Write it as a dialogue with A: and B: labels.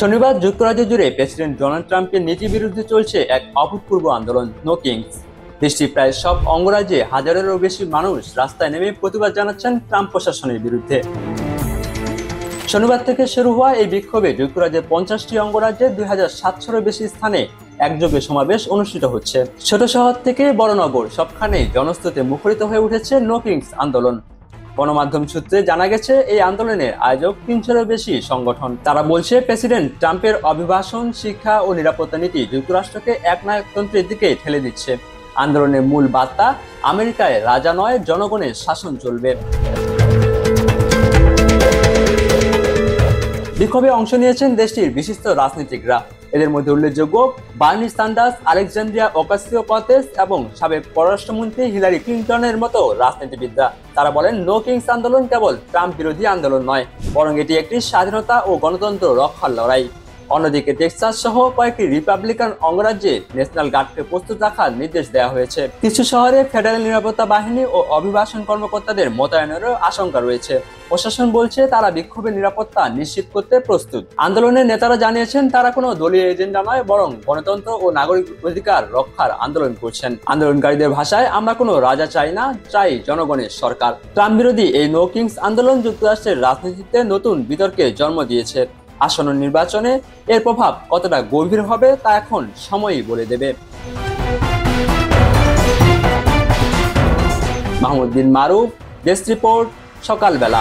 A: শনিবার যুক্তরাজ্য জুড়ে প্রেসিডেন্ট ডোনাল্ড ট্রাম্পের নীতি বিরুদ্ধে চলছে এক অভূতপূর্ব আন্দোলন নো কিংস। দেশটির প্রায় সব অঙ্গরাজ্যে হাজারেরও বেশি মানুষ রাস্তায় নেমে প্রতিবাদ জানাচ্ছেন ট্রাম্প প্রশাসনের বিরুদ্ধে। শনিবার থেকে শুরু হওয়া এই বিক্ষোভে যুক্তরাজ্যের 50টি অঙ্গরাজ্যে 2700-এরও বেশি স্থানে একযোগে সমাবেশ অনুষ্ঠিত হচ্ছে। ছোট শহর থেকে বড় নগর সবখানে জনস্রোতে মুখরিত হয়ে উঠেছে নো কিংস আন্দোলন। গণমাধ্যম সূত্রে জানা গেছে, এই আন্দোলনের আয়োজক 300-এরও বেশি সংগঠন। তারা বলছে, প্রেসিডেন্ট ট্রাম্পের অভিবাসন, শিক্ষা ও নিরাপত্তা নীতি যুক্তরাষ্ট্রকে একনায়কতন্ত্রের দিকে ঠেলে দিচ্ছে। আন্দোলনের মূল বার্তা, আমেরিকায় রাজা নয়, জনগণের শাসন চলবে। বিক্ষোভে অংশ নিয়েছেন দেশটির বিশিষ্ট রাজনীতিকরা। এদের মধ্যে উল্লেখযোগ্য বার্নি স্যান্ডার্স, আলেকজান্দ্রিয়া ওকাসিও-কর্তেস এবং সাবেক পররাষ্ট্রমন্ত্রী হিলারি ক্লিনটনের মতো রাজনীতিবিদরা। তারা বলেন, নো কিংস আন্দোলন কেবল ট্রাম্প বিরোধী আন্দোলন নয়, বরং এটি একটি স্বাধীনতা ও গণতন্ত্র রক্ষার লড়াই। অন্যদিকে টেক্সাস সহ কয়েকটি রিপাবলিকান অঙ্গরাজ্যে ন্যাশনাল গার্ডকে প্রস্তুত রাখার নির্দেশ দেওয়া হয়েছে। কিছু শহরে ফেডারেল নিরাপত্তা বাহিনী ও অভিবাসন কর্মকর্তাদের মোতায়েনেরও আশঙ্কা রয়েছে। প্রশাসন বলছে, তারা বিক্ষোভের নিরাপত্তা নিশ্চিত করতে প্রস্তুত। আন্দোলনের নেতারা জানিয়েছেন, তারা কোনো দলীয় এজেন্ডা নয়, বরং গণতন্ত্র ও নাগরিক অধিকার রক্ষার আন্দোলন করছেন। আন্দোলনকারীদের ভাষায়, আমরা কোনো রাজা চাই না, চাই জনগণের সরকার। ট্রাম্প বিরোধী এই নো কিংস আন্দোলন যুক্তরাষ্ট্রের রাজনীতিতে নতুন বিতর্কের জন্ম দিয়েছে। আসন্ন নির্বাচনে এর প্রভাব কতটা গভীর হবে তা এখন সময়ই বলে দেবে। মাহমুদ বিন মারুফ, ডেস্ক রিপোর্ট, সকালবেলা।